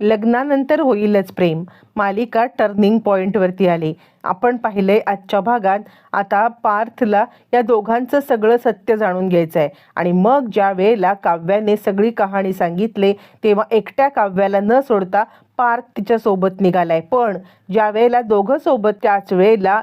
लग्नानंतर होईलच प्रेम मालिका टर्निंग पॉइंटवरती आली. आपण पाहिलंय आजच्या भागात आता पार्थला या दोघांचं सगळं सत्य जाणून घ्यायचं आहे. आणि मग ज्या वेळेला काव्याने सगळी कहाणी सांगितली तेव्हा एकट्या काव्याला न सोडता पार्थ तिच्या सोबत निघालाय. पण ज्या वेळेला दोघं सोबत त्याच वेळेला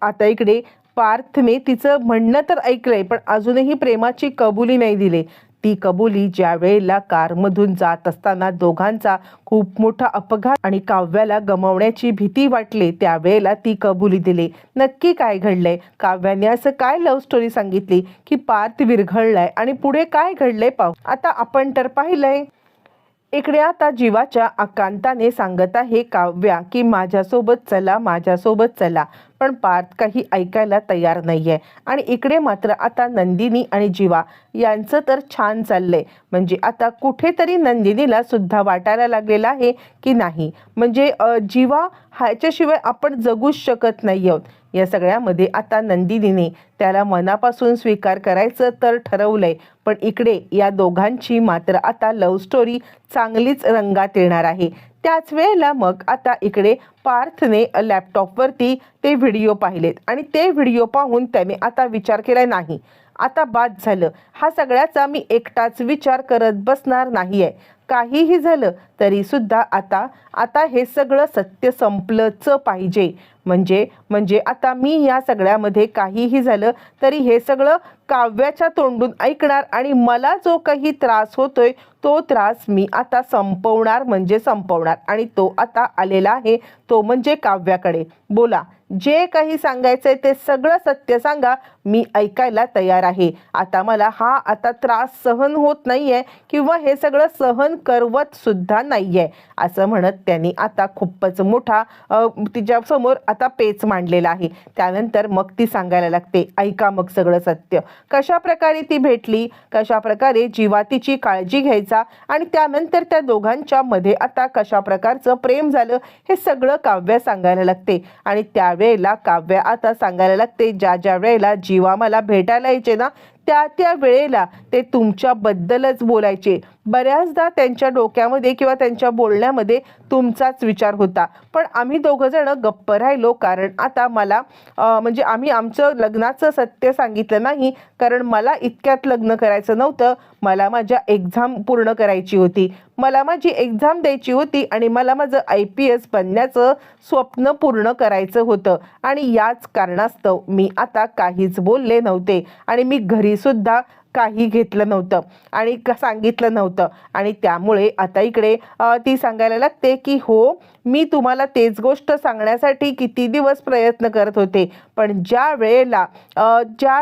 आता इकडे पार्थने तिचं म्हणणं तर ऐकलंय पण अजूनही प्रेमाची कबुली नाही दिली. ती कबुली ज्या वेळेला कारमधून जात असताना दोघांचा खूप मोठा अपघात आणि काव्याला गमावण्याची भीती वाटली त्यावेळेला ती कबुली दिली. नक्की काय घडलंय? काव्याने असं काय लव्ह स्टोरी सांगितली की पार्थ विरघळलाय आणि पुढे काय घडलंय पाहू. आता आपण तर पाहिलंय इकडे आता जीवाच्या आकांताने सांगत आहे काव्या की माझ्यासोबत चला माझ्यासोबत चला. पण पार्थ काही ऐकायला तयार नाहीये. आणि इकडे मात्र आता नंदिनी आणि जीवा यांचं तर छान चाललंय. म्हणजे आता कुठेतरी नंदिनीला सुद्धा वाटायला लागलेलं आहे की नाही म्हणजे जीवा ह्याच्याशिवाय आपण जगूच शकत नाही आहोत. या सगळ्यामध्ये आता नंदिनीने त्याला मनापासून स्वीकार करायचं तर ठरवलंय. पण इकडे या दोघांची मात्र आता लव्ह स्टोरी चांगलीच रंगात येणार आहे. त्याच वेळेला मग आता इकडे पार्थने लॅपटॉपवरती ते व्हिडिओ पाहिलेत आणि ते व्हिडिओ पाहून त्याने आता विचार केला नाही. आता बाद झालं. हा सगळ्याचा मी एकटाच विचार करत बसणार नाहीये. काहीही झालं तरी सुद्धा आता हे सगळं सत्य संपलंच पाहिजे. म्हणजे आता मी या सगळ्यामध्ये काहीही झालं तरी हे सगळं काव्याच्या तोंडून ऐकणार आणि मला जो काही त्रास होतोय तो त्रास मी आता संपवणार म्हणजे संपवणार. आणि तो आता आलेला आहे तो म्हणजे काव्याकडे. बोला जे काही सांगायचंय ते सगळं सत्य सांगा, मी ऐकायला तयार आहे. आता मला आता त्रास सहन होत नाहीये किंवा हे सगळं सहन करवत सुद्धा नाहीये असं म्हणत त्यांनी आता खूपच मोठा तिच्या समोर आता पेच मांडलेला आहे. त्यानंतर मग ती सांगायला लागते ऐका मग सगळं सत्य. कशा प्रकारे ती भेटली, कशा प्रकारे जीवा तिची काळजी घ्यायचा आणि त्यानंतर त्या दोघांच्या मध्ये आता कशा प्रकारचं प्रेम झालं हे सगळं काव्य सांगायला लागते. आणि त्यावेळेला काव्य आता सांगायला लागते ज्या वेळेला जीवा मला भेटायला यायचे ना त्या वेळेला ते तुमच्याबद्दलच बोलायचे. बऱ्याचदा त्यांच्या डोक्यामध्ये किंवा त्यांच्या बोलण्यामध्ये तुमचाच विचार होता. पण आम्ही दोघं जण गप्प राहिलो कारण आता मला म्हणजे आम्ही आमचं लग्नाचं सत्य सांगितलं नाही कारण मला इतक्यात लग्न करायचं नव्हतं. मला माझ्या एक्झाम पूर्ण करायची होती, मला माझी एक्झाम द्यायची होती आणि मला माझं IPS बनण्याचं स्वप्न पूर्ण करायचं होतं. आणि याच कारणास्तव मी आता काहीच बोलले नव्हते आणि मी घरी सुद्धा काही घेतलं नव्हतं आणि सांगितलं नव्हतं. आणि त्यामुळे आता इकडे ती सांगायला लागते की हो मी तुम्हाला तेच गोष्ट सांगण्यासाठी किती दिवस प्रयत्न करत होते. पण ज्या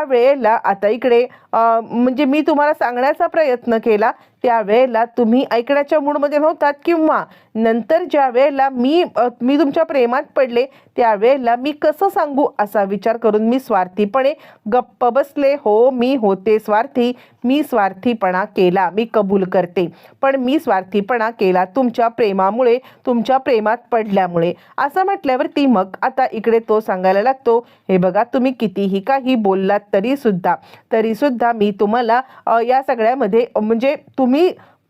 वेळेला आता इकडे म्हणजे मी तुम्हाला सांगण्याचा प्रयत्न केला त्यावेळेला तुम्ही ऐकण्याच्या मूडमध्ये नव्हतात किंवा नंतर ज्या वेळेला मी तुमच्या प्रेमात पडले त्यावेळेला मी कसं सांगू असा विचार करून मी स्वार्थीपणे गप्प बसले. हो मी होते स्वार्थी, मी स्वार्थीपणा केला, मी कबूल करते. पण मी स्वार्थीपणा केला तुमच्या प्रेमामुळे, तुमच्या प्रेमात पडल्यामुळे असं म्हटल्यावरती मग आता इकडे तो सांगायला लागतो हे बघा तुम्ही कितीही काही बोललात तरी सुद्धा मी तुम्हाला या सगळ्यामध्ये म्हणजे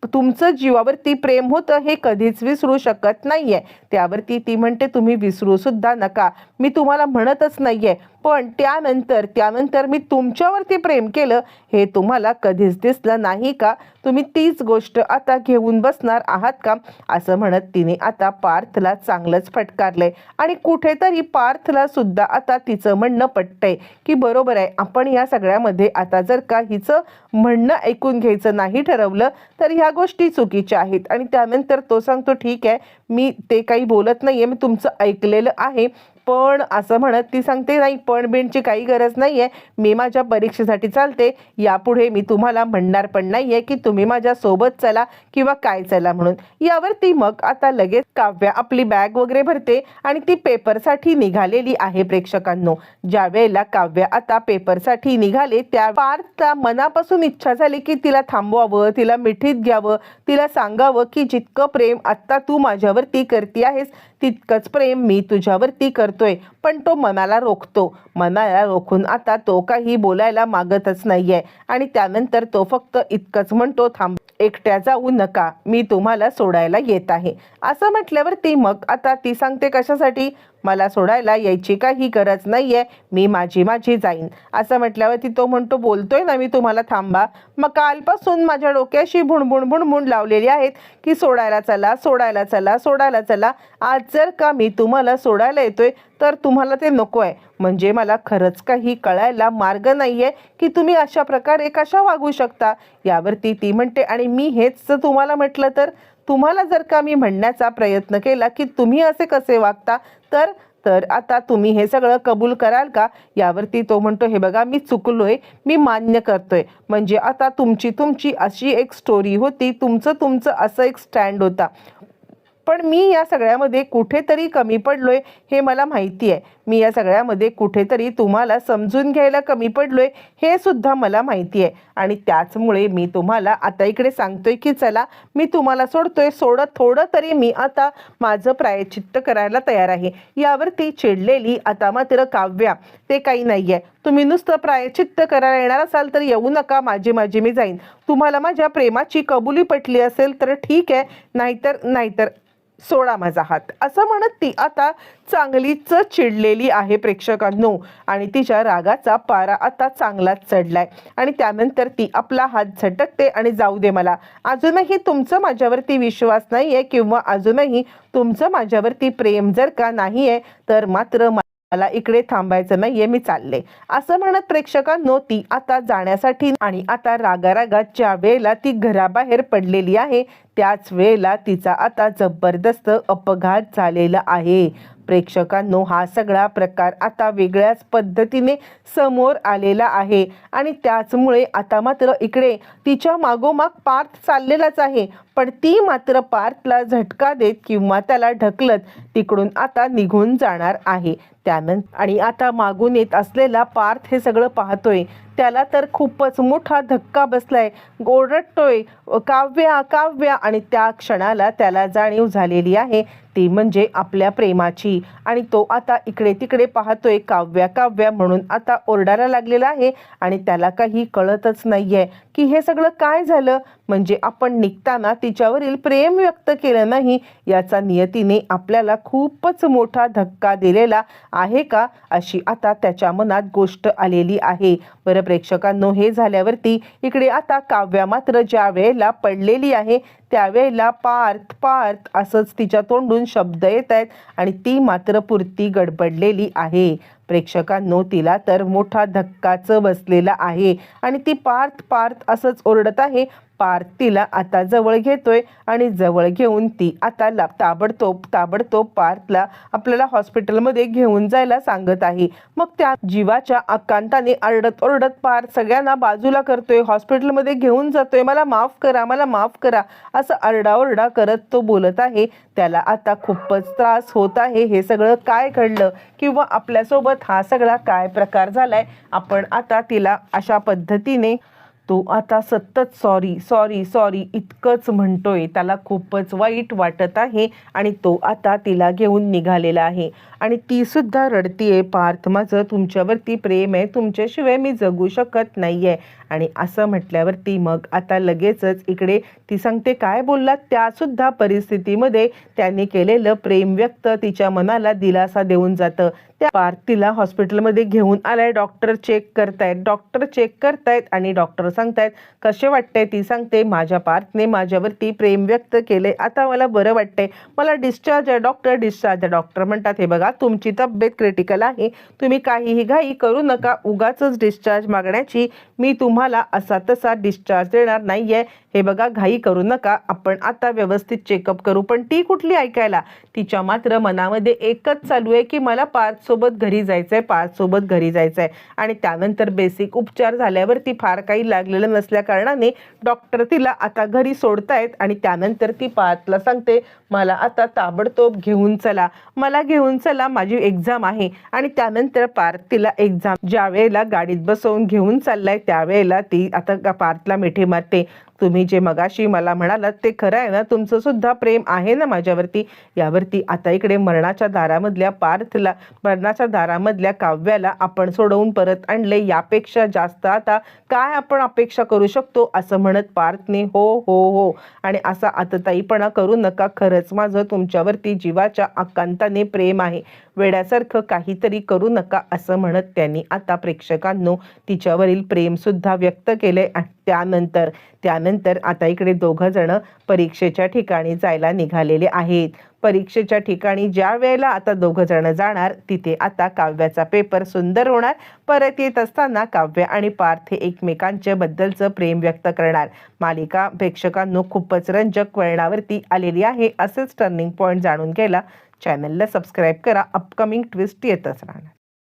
तुमचं जीवावरती प्रेम होतं हे कधीच विसरू शकत नाहीये. त्यावरती ती म्हणते तुम्ही विसरू सुद्धा नका, मी तुम्हाला म्हणतच नाहीये. पण त्यानंतर मी तुमच्यावरती प्रेम केलं हे तुम्हाला कधीच दिसलं नाही का? तुम्ही तीच गोष्ट आता घेऊन बसणार आहात का? असं म्हणत तिने आता पार्थला चांगलंच फटकारलंय. आणि कुठेतरी पार्थला सुद्धा आता तिचं म्हणणं पटतंय की बरोबर आहे आपण या सगळ्यामध्ये आता जर का हिचं म्हणणं ऐकून घ्यायचं नाही ठरवलं तर ह्या गोष्टी चुकीच्या आहेत. आणि त्यानंतर तो सांगतो ठीक आहे मी ते काही बोलत नाहीये, मी तुमचं ऐकलेलं आहे. पण असं म्हणत ती सांगते नाही पण बिनची काही गरज नाहीये, मी माझ्या परीक्षेसाठी चालते, यापुढे मी तुम्हाला म्हणणार पण नाहीये की तुम्ही माझ्या सोबत चला किंवा काय चला म्हणून. यावरती मग आता लगेच काव्या आपली बॅग वगैरे भरते आणि ती पेपरसाठी निघालेली आहे. प्रेक्षकांनो ज्या वेळेला काव्या आता पेपरसाठी निघाले त्या पार्थला मनापासून इच्छा झाली की तिला थांबवावं, तिला मिठीत घ्यावं, तिला सांगावं की जितकं प्रेम आता तू माझ्यावरती करती आहेस तितकंच प्रेम मी तुझ्यावरती करतो करतोय, पण तो मनाला रोखतो. मनाला रोखून आता तो काही बोलायला मागतच नाहीये आणि त्यानंतर तो फक्त इतकंच म्हणतो, थांब, एकट्या जाऊ नका, मी तुम्हाला सोडायला येत आहे. असं म्हटल्यावरती मग आता ती सांगते, कशासाठी? मला सोडायला यायची काही गरज नाहीये, मी माझी जाईन. असं म्हटल्यावरती तो म्हणतो, बोलतोय ना मी तुम्हाला थांबा. मग कालपासून माझ्या डोक्याशी भुणभुण लावलेली आहेत की सोडायला चला, सोडायला चला, सोडायला चला. आज जर का मी तुम्हाला सोडायला येतोय तर तुम्हाला ते नको आहे. म्हणजे मला खरंच काही कळायला मार्ग नाहीये की तुम्ही अशा प्रकारे कशा वागू शकता. यावरती ती म्हणते, आणि मी हेच तुम्हाला म्हटलं तर? तुम्हाला जर का मी म्हणण्याचा प्रयत्न केला की तुम्ही असे कसे वागता, तर तर आता तुम्ही हे सगळं कबूल कराल का? यावरती तो म्हणतो, हे बघा, मी चुकलोय, मी मान्य करतोय. म्हणजे आता तुमची अशी एक स्टोरी होती, तुमचं असं एक स्टँड होता, पण मी या सगळ्यामध्ये कुठेतरी कमी पडलोय हे मला माहिती आहे. मी या सगळ्यामध्ये कुठेतरी तुम्हाला समजून घ्यायला कमी पडलोय हे सुद्धा मला माहिती आहे. आणि त्याचमुळे मी तुम्हाला आता इकडे सांगतोय की चला, मी तुम्हाला सोडतोय. थोडं तरी मी आता माझं प्रायश्चित्त करायला तयार आहे. यावरती चिडलेली आता मात्र काव्या, ते काही नाही आहे, तुम्ही नुसतं प्रायश्चित्त करायला येणार असाल तर येऊ नका, माझी मी जाईन. तुम्हाला माझ्या प्रेमाची कबुली पटली असेल तर ठीक आहे, नाहीतर सोडा माझा हात. असं म्हणत ती आता चांगलीच चिडलेली आहे प्रेक्षकांनो, आणि तिच्या रागाचा पारा आता चांगलाच चढलाय. आणि त्यानंतर ती आपला हात झटकते आणि जाऊ दे मला. अजूनही तुमचं माझ्यावरती विश्वास नाहीये किंवा अजूनही तुमचं माझ्यावरती प्रेम जर का नाहीये तर मात्र मला इकडे थांबायचं नाहीये, मी चालले. असं म्हणत प्रेक्षकांनो ती आता जाण्यासाठी, आणि आता रागारागात ज्या वेळेला ती घराबाहेर पडलेली आहे त्याच वेळेला तिचा आता जबरदस्त अपघात झालेला आहे. प्रेक्षकांनो हा सगळा प्रकार आता वेगळ्याच पद्धतीने समोर आलेला आहे. आणि त्याचमुळे आता मात्र इकडे तिच्या मागोमाग पार्थ चाललेलाच आहे, पण ती मात्र पार्थला झटका देत किंवा त्याला ढकलत तिकडून आता निघून जाणार आहे. त्यानंतर आणि आता मागून येत असलेला पार्थ हे सगळं पाहतोय. त्याला तर खूपच मोठा धक्का बसलाय. ओरडतोय, काव्या काव्या. आणि त्या क्षणाला त्याला जाणीव झालेली आहे ती म्हणजे आपल्या प्रेमाची. आणि तो आता इकडे तिकडे पाहतोय, काव्या काव्या म्हणून आता ओरडायला लागलेला आहे. आणि त्याला काही कळतच नाहीये की हे सगळं काय झालं. म्हणजे आपण निघताना तिच्यावरील प्रेम व्यक्त केलं नाही, याचा नियतीने आपल्याला खूपच मोठा धक्का दिलेला आहे का, अशी आता त्याच्या मनात गोष्ट आलेली आहे. बरं प्रेक्षकांनो, हे झाल्यावरती इकडे आता काव्या मात्र ज्या वेळेला पडलेली आहे त्यावेळेला पार्थ पार्थ असंच तिच्या तोंडून शब्द येत आहेत आणि ती मात्र पुरती गडबडलेली आहे. प्रेक्षकांनो, तिला तर मोठा धक्काच बसलेला आहे आणि ती पार्थ पार्थ असंच ओरडत आहे. पार्थ तिला आता जवळ घेतोय आणि जवळ घेऊन ती आता ताबडतोब पार्थला आपल्याला हॉस्पिटलमध्ये घेऊन जायला सांगत आहे. मग त्या जीवाच्या आकांताने आरडत ओरडत पार्थ सगळ्यांना बाजूला करतोय, हॉस्पिटलमध्ये घेऊन जातोय, मला माफ करा असं आरडाओरडा करत तो बोलत आहे. त्याला आता खूपच त्रास होत आहे. हे सगळं काय घडलं किंवा आपल्यासोबत हा सगळा काय प्रकार झालाय, आपण आता तिला अशा पद्धतीने तो आता सतत सॉरी इतकंच म्हणतोय. त्याला खूपच वाईट वाटत आहे आणि तो आता तिला घेऊन निघालेला आहे आणि ती सुद्धा रडतीये. पार्थ, माझं तुमच्यावरती प्रेम आहे, तुमच्याशिवाय मी जगू शकत नाहीये. आणि असं म्हटल्यावरती मग आता लगेचच इकडे ती सांगते, काय बोललात? त्या सुद्धा परिस्थितीमध्ये त्याने केलेलं प्रेम व्यक्त तिच्या मनाला दिलासा देऊन जातं. त्या पार्थीला हॉस्पिटलमध्ये घेऊन आलाय. डॉक्टर चेक करतायत आणि डॉक्टर सांगतायत, कसे वाटते? ती सांगते, माझ्या पार्थने माझ्यावरती प्रेम व्यक्त केले, आता मला बरं वाटतंय, मला डिस्चार्ज आहे डॉक्टर. डॉक्टर म्हणतात, हे बघा, तुमची तब्येत क्रिटिकल आहे, तुम्ही काहीही घाई करू नका, उगाचच डिस्चार्ज मागण्याची मी तुम्हाला असा तसा डिस्चार्ज देणार नाहीये. हे बघा, घाई करू नका, आपण आता व्यवस्थित चेकअप करू. पण ती कुठली ऐकायला, तिच्या मात्र मनामध्ये एकच चालू आहे की मला पार्थसोबत घरी जायचंय. आणि त्यानंतर बेसिक उपचार झाल्यावरती फार काही लागलेलं नसल्या कारणाने डॉक्टर तिला आता घरी सोडतायत. आणि त्यानंतर ती पार्थला सांगते, मला आता ताबडतोब घेऊन चला, माझी एक्झाम आहे. आणि त्यानंतर पार्थ तिला एक्झाम ज्या वेळेला गाडीत बसवून घेऊन चाललाय त्यावेळेला ती आता पार्थला मिठी मारते. तुम्ही जे मगाशी मला म्हणालात ते खरं आहे ना, तुमचं सुद्धा प्रेम आहे ना माझ्यावरती. यावरती आता इकडे मरणाच्या दारामधल्या काव्याला आपण सोडवून परत आणले, यापेक्षा जास्त आता काय आपण अपेक्षा करू शकतो, असं म्हणत पार्थने हो हो हो आणि असा आतताईपणा करू नका, खरंच माझं तुमच्यावरती जीवाच्या आकांताने प्रेम आहे, वेड्यासारखं काहीतरी करू नका, असं म्हणत त्यांनी आता प्रेक्षकांनो तिच्यावरील प्रेम सुद्धा व्यक्त केले. त्यानंतर आता इकडे दोघं जण परीक्षेच्या ठिकाणी जायला निघालेले आहेत. परीक्षेच्या ठिकाणी ज्या वेळेला आता दोघं जण जाणार, तिथे आता काव्याचा पेपर सुंदर होणार. परत येत असताना काव्य आणि पार्थ हे एकमेकांच्या बद्दलचं प्रेम व्यक्त करणार. मालिका प्रेक्षकांनो खूपच रंजक वळणावरती आलेली आहे. असेच टर्निंग पॉईंट जाणून घ्यायला चॅनलला सबस्क्राईब करा. अपकमिंग ट्विस्ट येतच राहणार.